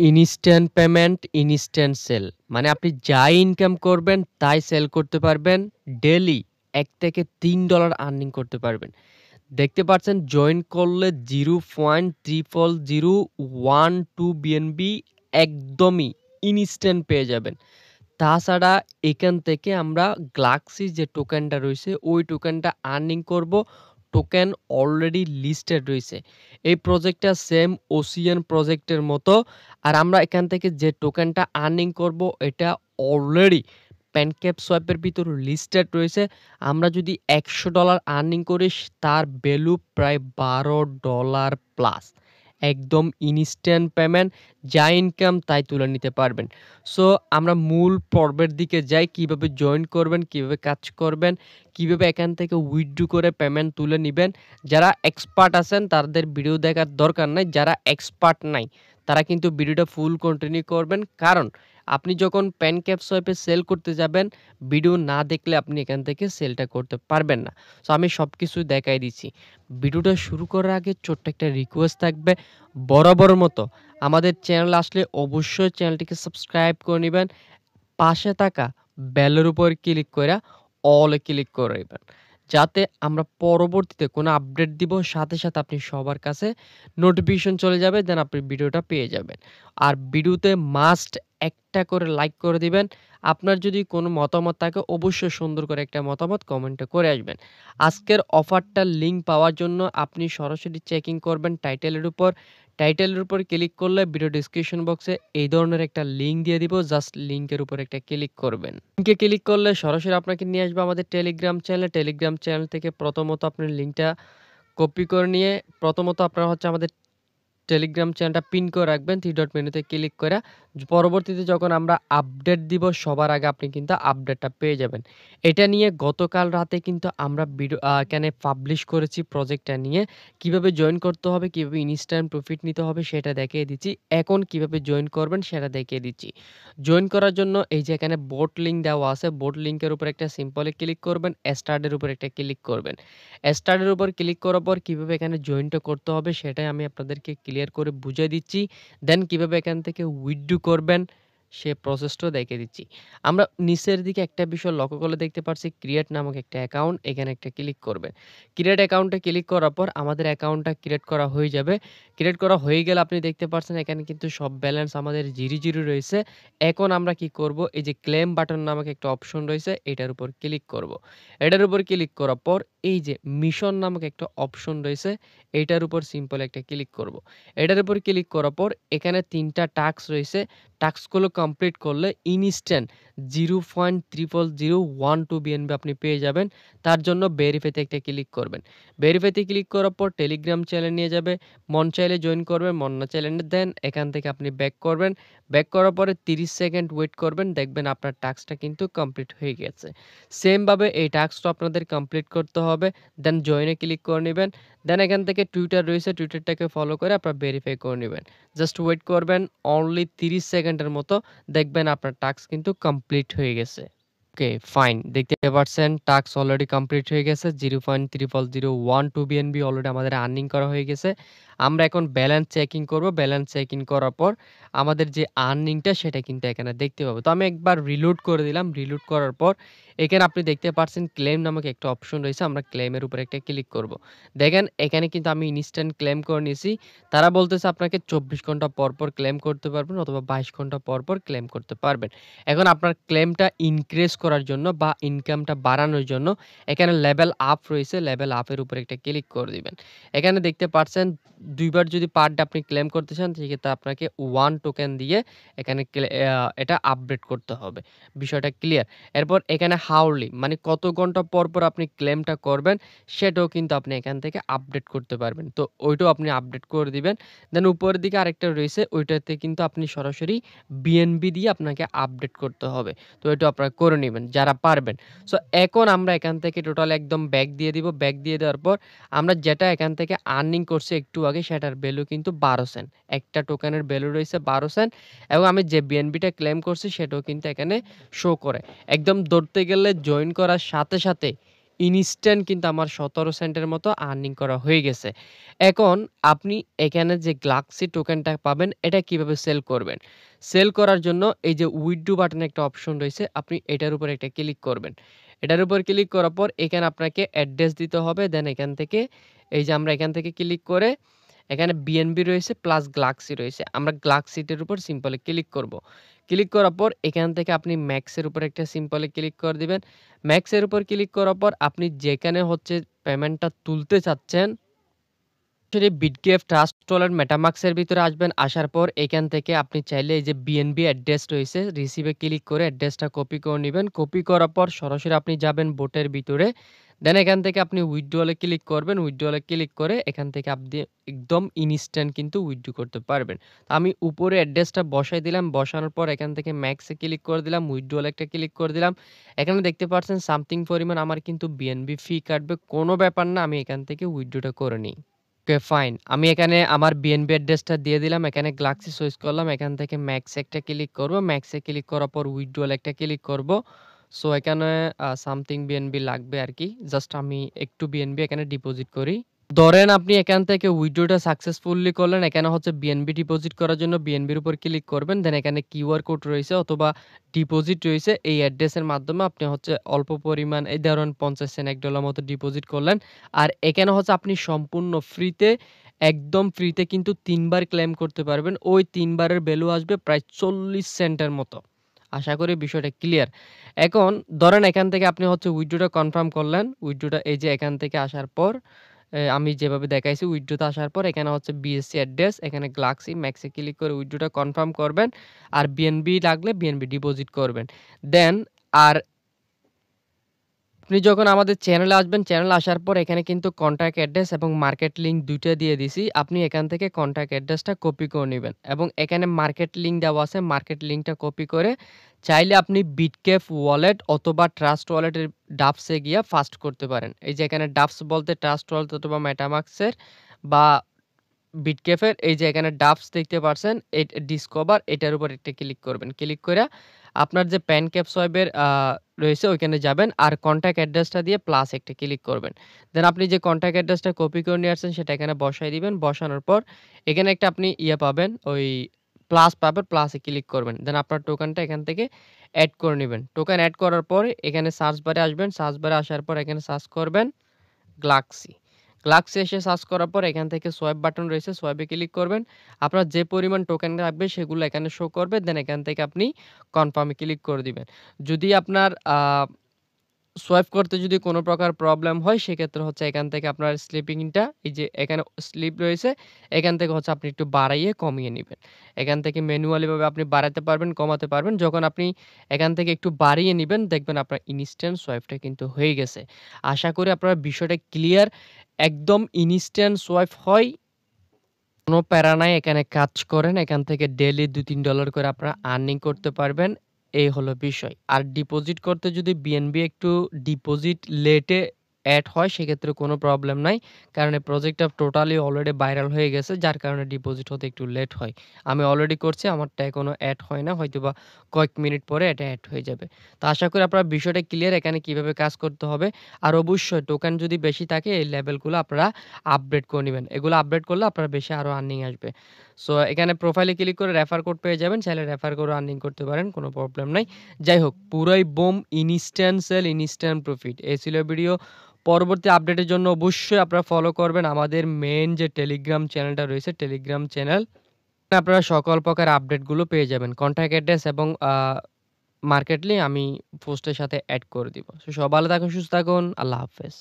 Instant payment, instant sell. মানে আপনি যাই ইনকাম করবেন তাই সেল করতে পারবেন। ডেইলি $1 থেকে $3 আর্নিং করতে পারবেন। দেখতে পাচ্ছেন জয়েন করলে 0.30012 বিএনবি একদমই ইনস্ট্যান্ট পেয়ে যাবেন। তাছাড়া এখান থেকে আমরা গ্যালাক্সি যে টোকেনটা রয়েছে ওই টোকেনটা আর্নিং করব। টোকেন অলরেডি লিস্টেড রয়েছে। এই প্রজেক্টটা সেম ওসিয়ান প্রজেক্টের মতো। আর আমরা এখান থেকে যে টোকেনটা আর্নিং করব এটা অলরেডি PancakeSwap এর ভিতর লিস্টেড রয়েছে। আমরা যদি $100 আর্নিং করি তার ভ্যালু প্রায় $12 প্লাস। একদম ইনস্ট্যান্ট পেমেন্ট, যা ইনকাম তাই তুলে নিতে পারবেন। সো আমরা মূল পর্বের দিকে যাই। কিভাবে জয়েন করবেন, কিভাবে কাজ করবেন, কিভাবে এখান থেকে উইথড্র করে পেমেন্ট তুলে নিবেন। যারা এক্সপার্ট আছেন তাদের ভিডিও দেখার দরকার নাই। যারা এক্সপার্ট নাই তারা কিন্তু ভিডিওটা ফুল কন্টিনিউ করবেন। কারণ আপনি যখন PancakeSwap এ সেল করতে যাবেন, ভিডিও না দেখলে আপনি এখান থেকে সেলটা করতে পারবেন না। সো আমি সবকিছু দেখাই দিচ্ছি। ভিডিওটা শুরু করার আগে ছোট্ট একটা রিকোয়েস্ট থাকবে, বরাবরের মতো আমাদের চ্যানেলে আসলে অবশ্যই চ্যানেলটিকে সাবস্ক্রাইব করে নিবেন। পাশে থাকা বেলের উপর ক্লিক কইরা অল এ ক্লিক করে রাখবেন। যাতে আমরা পরবর্তীতে কোনো আপডেট দিব সাথে, সাথে আপনি সবার কাছে নোটিফিকেশন চলে যাবে, দেন আপনি ভিডিওটা পেয়ে যাবেন। আর ভিডিওতে মাস্ট একটা করে লাইক করে দিবেন। আপনার যদি কোনো মতামত থাকে অবশ্যই সুন্দর করে একটা মতামত কমেন্টে করে আসবেন। আজকের অফারটার লিঙ্ক পাওয়ার জন্য আপনি সরাসরি চেকিং করবেন টাইটেলের উপর। টাইটেলের উপর ক্লিক করলে ভিডিও ডেসক্রিপশন বক্সে এই ধরনের একটা লিঙ্ক দিয়ে দিব। জাস্ট লিঙ্কের উপর একটা ক্লিক করবেন। লিঙ্কে ক্লিক করলে সরাসরি আপনাকে নিয়ে আসবে আমাদের টেলিগ্রাম চ্যানেলে। টেলিগ্রাম চ্যানেল থেকে প্রথমত আপনি লিঙ্কটা কপি করে নিয়ে প্রথমত আপনারা হচ্ছে আমাদের টেলিগ্রাম চ্যানেলটা পিন করে রাখবেন 3 ডট মেনুতে ক্লিক কইরা। পরবর্তীতে যখন আমরা আপডেট দিব সবার আগে আপনি কিন্তু আপডেটটা পেয়ে যাবেন। এটা নিয়ে গতকাল রাতে কিন্তু আমরা ভিডিও এখানে পাবলিশ করেছি প্রজেক্টটা নিয়ে। কিভাবে জয়েন করতে হবে, কিভাবে ইনস্ট্যান্ট প্রফিট নিতে হবে সেটা দেখিয়ে দিচ্ছি। এখন কিভাবে জয়েন করবেন সেটা দেখিয়ে দিচ্ছি। জয়েন করার জন্য এই যে এখানে বোট লিঙ্ক দেওয়া আছে, বোট লিঙ্কের উপর একটা সিম্পলি ক্লিক করবেন, স্টার্ট এর উপর একটা ক্লিক করবেন। স্টার্ট এর উপর ক্লিক করার পর কিভাবে এখানে জয়েনটা করতে হবে সেটাই আমি আপনাদেরকে ক্লিয়ার করে বুঝিয়ে দিচ্ছি। দেন কিভাবে এখান থেকে উইথড্র করবেন সে প্রসেসটাও দেখিয়ে দিচ্ছি। আমরা নিচের দিকে একটা বিষয় লক্ষ্য করলে দেখতে পারছি ক্রিয়েট নামক একটা অ্যাকাউন্ট, এখানে একটা ক্লিক করবেন। ক্রিয়েট অ্যাকাউন্টে ক্লিক করার পর আমাদের অ্যাকাউন্টটা ক্রিয়েট করা হয়ে যাবে। ক্রিয়েট করা হয়ে গেলে আপনি দেখতে পাচ্ছেন এখানে কিন্তু সব ব্যালেন্স আমাদের 0 রয়েছে। এখন আমরা কি করব, এই যে ক্লেম বাটন নামক একটা অপশন রয়েছে এটার উপর ক্লিক করব। এটার উপর ক্লিক করার পর এই যে মিশন নামক একটা অপশন রয়েছে এইটার উপর সিম্পল একটা ক্লিক করব। এটার উপর ক্লিক করার পর এখানে ৩টা টাস্ক রয়েছে। টাস্কগুলো কমপ্লিট করলে ইনস্ট্যান্ট 0.30012 বিএনবি আপনি পেয়ে যাবেন। তার জন্য ভেরিফাইতে একটা ক্লিক করবেন। ভেরিফাইতে ক্লিক করার পর টেলিগ্রাম চ্যানেলে নিয়ে যাবে। মন চাইলে জয়েন করবেন, মন না চাইলে দেন। এখান থেকে আপনি ব্যাক করবেন। ব্যাক করার পরে 30 সেকেন্ড ওয়েট করবেন। দেখবেন আপনার টাস্কটা কিন্তু কমপ্লিট হয়ে গেছে। সেম ভাবে এই টাস্কটা আপনাদের কমপ্লিট করতে হবে। দেন জয়েনে ক্লিক করে নিবেন। দেন এখান থেকে টুইটার রয়েছে, টুইটারটাকে ফলো করে আপনারা ভেরিফাই করে নিবেন। জাস্ট ওয়েট করবেন অনলি 30 সেকেন্ডের মতো। দেখবেন আপনার টাস্ক কিন্তু কমপ্লিট হয়ে গেছে। ওকে, ফাইন। দেখতে পাচ্ছেন টাস্ক অলরেডি কমপ্লিট হয়ে গেছে। 0.30012 বিএনবি অলরেডি আমাদের আর্নিং করা হয়ে গেছে। আমরা এখন ব্যালেন্স চেকিং করব। ব্যালেন্স চেকিং করার পর আমাদের যে আর্নিংটা সেটা কিন্তু এখানে দেখতে পাবো। তো আমি একবার রিলোড করে দিলাম। রিলোড করার পর এখানে আপনি দেখতে পাচ্ছেন ক্লেম নামক একটা অপশন রয়েছে। আমরা ক্লেমের উপর একটা ক্লিক করব। দেখেন এখানে কিন্তু আমি ইনস্ট্যান্ট ক্লেম করে নিয়েছি। তারা বলতেছে আপনাকে 24 ঘন্টা পর, পর ক্লেম করতে পারবেন অথবা 22 ঘন্টা পর, পর ক্লেম করতে পারবেন। এখন আপনার ক্লেমটা ইনক্রিজ করার জন্য বা ইনকামটা বাড়ানোর জন্য এখানে লেভেল আপ রয়েছে। লেভেল আপের উপর একটা ক্লিক করে দিবেন। এখানে দেখতে পাচ্ছেন ২ বার যদি পার ডে আপনি ক্লেম করতে চান সেক্ষেত্রে আপনাকে 1 টোকেন দিয়ে এখানে এটা আপডেট করতে হবে। বিষয়টা ক্লিয়ার। এরপর এখানে হাউরলি মানে কত ঘন্টা পর, পর আপনি ক্লেমটা করবেন সেটাও কিন্তু আপনি এখান থেকে আপডেট করতে পারবেন। তো ওইটাও আপনি আপডেট করে দিবেন। দেন উপরের দিকে আরেকটা রয়েছে ওইটাতে কিন্তু আপনি সরাসরি বিএনবি দিয়ে আপনাকে আপডেট করতে হবে। তো এটা আপনারা করে নিবেন যারা পারবেন। সো এখন আমরা এখান থেকে টোটাল একদম ব্যাক দিয়ে দিব। ব্যাক দিয়ে দেওয়ার পর আমরা যেটা এখান থেকে আর্নিং করছি একটু আগে সেটার ভ্যালু কিন্তু 12 সেন্ট। একটা টোকেনের ভ্যালু রয়েছে 12 সেন্ট এবং আমি যে বিএনবিটা ক্লেম করছি সেটাও কিন্তু এখানে শো করে। একদম ধরতে গেলে জয়েন করার সাথে, সাথে ইনস্ট্যান্ট কিন্তু আমার ১৭ সেন্টের মতো আর্নিং করা হয়ে গেছে। এখন আপনি এখানে যে গ্লাক্সি টোকেনটা পাবেন এটা কিভাবে সেল করবেন? সেল করার জন্য এই যে উইথড্র বাটনে একটা অপশন রয়েছে, আপনি এটার উপর একটা ক্লিক করবেন। এটার উপর ক্লিক করার পর এখানে আপনাকে অ্যাড্রেস দিতে হবে। দেন এখান থেকে এই যে আমরা এখান থেকে ক্লিক করে এখানে বিএনবি রয়েছে প্লাস গ্লাক্সি রয়েছে। আমরা গ্লাক্সিটার উপর সিম্পলি ক্লিক করব। ক্লিক করার পর এখান থেকে আপনি ম্যাক্সের উপর একটা সিম্পলি ক্লিক করে দিবেন। ম্যাক্সের উপর ক্লিক করার পর আপনি যেখানে হচ্ছে পেমেন্টটা তুলতে চাচ্ছেন সরাসরি বিটগেভ, ট্রাস্ট ওয়ালেট, মেটামাস্ক এর ভিতরে আসবেন। আসার পর এখান থেকে আপনি চাইলে এই যে বিএনবি অ্যাড্রেস রয়েছে, রিসিভে ক্লিক করে অ্যাড্রেসটা কপি করে নিবেন। কপি করার পর সরাসরি আপনি যাবেন বোটের ভিতরে। দেন এখান থেকে আপনি উইথড্রল এ ক্লিক করবেন। উইথড্রল এ ক্লিক করে এখান থেকে আপনি একদম ইনস্ট্যান্ট কিন্তু উইথড্র করতে পারবেন। আমি উপরে অ্যাড্রেসটা বসাই দিলাম। বসানোর পর এখান থেকে ম্যাক্স এ ক্লিক করে দিলাম। উইথড্রল একটা ক্লিক করে দিলাম। এখানে দেখতে পাচ্ছেন সামথিং পরিমাণ আমার কিন্তু বিএনবি ফি কাটবে। কোনো ব্যাপার না। আমি এখান থেকে উইথড্রটা করে নিই। Okay fine. আমি এখানে আমার বিএনবি অ্যাড্রেসটা দিয়ে দিলাম। এখানে গ্লাক্সি চয়েস করলাম। এখান থেকে ম্যাক্স একটা ক্লিক করব। ম্যাক্সে ক্লিক করার পর উইথড্রল একটা ক্লিক করব। সো এখানে সামথিং বিএনবি লাগবে আরকি। জাস্ট আমি একটু বিএনবি এখানে ডিপোজিট করি। ধরেন আপনি এখান থেকে উইথড্রটা সাকসেসফুলি করলেন। এখানে হচ্ছে বিএনবি ডিপোজিট করার জন্য বিএনবির উপর ক্লিক করবেন। দেন এখানে কিউআর কোড রয়েছে অথবা ডিপোজিট রয়েছে। এই অ্যাড্রেসের মাধ্যমে আপনি হচ্ছে অল্প পরিমাণ এই ধরেন ৫০ সেন্ট $১ মতো ডিপোজিট করলেন। আর এখানে হচ্ছে আপনি সম্পূর্ণ ফ্রিতে একদম ফ্রিতে কিন্তু ৩ বার ক্লেম করতে পারবেন। ওই ৩ বারের ভ্যালু আসবে প্রায় ৪০ সেন্টের মতো। আশা করি বিষয়টা ক্লিয়ার। এখন ধরেন এখান থেকে আপনি হচ্ছে উইথড্রটা কনফার্ম করলেন। উইথড্রটা এই যে এখান থেকে আসার পর আমি যেভাবে দেখাইছি উইথড্রোতে আসার পর এখানে হচ্ছে বিএসসি অ্যাড্রেস, এখানে গ্লাক্সি, ম্যাক্সে ক্লিক করে উইথড্রোটা কনফার্ম করবেন। আর বিএনবি লাগলে বিএনবি ডিপোজিট করবেন। দেন আর আপনি যখন আমাদের চ্যানেলে আসবেন, চ্যানেলে আসার পর এখানে কিন্তু কনট্যাক্ট অ্যাড্রেস এবং মার্কেট লিঙ্ক ২ টা দিয়ে দিছি। আপনি এখান থেকে কনট্যাক্ট অ্যাড্রেসটা কপি করে নিবেন এবং এখানে মার্কেট লিঙ্ক দেওয়া আছে। মার্কেট লিঙ্কটা কপি করে চাইলে আপনি বিটক্যাপ ওয়ালেট অথবা ট্রাস্ট ওয়ালেটের ডাবসে গিয়া ফাস্ট করতে পারেন। এই যে এখানে ডাবস বলতে ট্রাস্ট ওয়ালেট অথবা মেটামাস্কের বা বিটক্যাপের এই যে এখানে ডাবস দেখতে পারছেন, ডিসকভার এটার উপর একটা ক্লিক করবেন। ক্লিক কইরা আপনার যে প্যানক্যাপ সোয়াইপের রয়েছে ওইখানে যাবেন আর কনট্যাক্ট অ্যাড্রেসটা দিয়ে প্লাস একটা ক্লিক করবেন। দেন আপনি যে কনট্যাক্ট অ্যাড্রেসটা কপি করে নিয়ে আসছেন সেটা এখানে বসায় দিবেন। বসানোর পর এখানে একটা আপনি পাবেন, ওই প্লাস পাবেন, প্লাসে ক্লিক করবেন। দেন আপনার টোকেনটা এখান থেকে এড করে নিবেন। টোকেন এড করার পর এখানে সার্চ বারে আসবেন। সার্চ বারে আসার পর এখানে সার্চ করবেন গ্লাক্সি। গ্লাক্সি এসে সার্চ করার পর এখান থেকে সোয়াইপ বাটন রয়েছে, সোয়াইপে ক্লিক করবেন। আপনার যে পরিমাণ টোকেন লাগবে সেগুলো এখানে শো করবে। দেন এখান থেকে আপনি কনফার্মে ক্লিক করে দিবেন। যদি আপনার সোয়াইপ করতে যদি কোনো প্রকার প্রবলেম হয় সেক্ষেত্রে হচ্ছে এখান থেকে আপনার স্লিপিংটা এই যে এখানে স্লিপ রয়েছে, এখান থেকে হচ্ছে আপনি একটু বাড়াইয়ে কমিয়ে নিবেন। এখান থেকে ম্যানুয়ালি ভাবে আপনি বাড়াতে পারবেন, কমাতে পারবেন। যখন আপনি এখান থেকে একটু বাড়িয়ে নিবেন দেখবেন আপনার ইনস্ট্যান্ট সোয়াইপটা কিন্তু হয়ে গেছে। আশা করি আপনার বিষয়টা ক্লিয়ার। একদম ইনস্ট্যান্ট সোয়াইপ হয়। কোনো প্যারা নাই, এখানে কাজ করেন। এখান থেকে ডেইলি $২-৩ করে আপনারা আর্নিং করতে পারবেন। এই হলো বিষয়। আর ডিপোজিট করতে যদি বিএনবি একটু ডিপোজিট লেটে এড হয় সেক্ষেত্রে কোনো প্রবলেম নাই। কারণ এই প্রজেক্টটা টোটালি অলরেডি ভাইরাল হয়ে গেছে যার কারণে ডিপোজিট হতে একটু লেট হয়। আমি অলরেডি করছি, আমারটা এখনো এড হয় না। হয়তোবা কয়েক মিনিট পরে এটা এড হয়ে যাবে। তো আশা করি আপনারা বিষয়টা ক্লিয়ার এখানে কিভাবে কাজ করতে হবে। আর অবশ্যই টোকেন যদি বেশি থাকে এই লেভেলগুলো আপনারা আপগ্রেড করে নিবেন। এগুলো আপগ্রেড করলে আপনার বেশি আরো আর্নিং আসবে। সো এখানে প্রোফাইলে ক্লিক করে রেফার কোড পেয়ে যাবেন। চাইলে রেফার করে আর্নিং করতে পারেন। কোনো প্রবলেম নাই। যাই হোক পুরাই boom instant sale, instant profit. এই ছিল ভিডিও। পরবর্তী আপডেটের জন্য অবশ্যই আপনারা ফলো করবেন আমাদের মেইন যে টেলিগ্রাম চ্যানেলটা রয়েছে, টেলিগ্রাম চ্যানেল। আপনারা সকল প্রকার আপডেটগুলো পেয়ে যাবেন। কনট্যাক্ট অ্যাড্রেস এবং মার্কেট লিংক আমি পোস্টের সাথে এড করে দিব। সো সবাই ভালো থাকুন, সুস্থ থাকুন। আল্লাহ হাফেজ।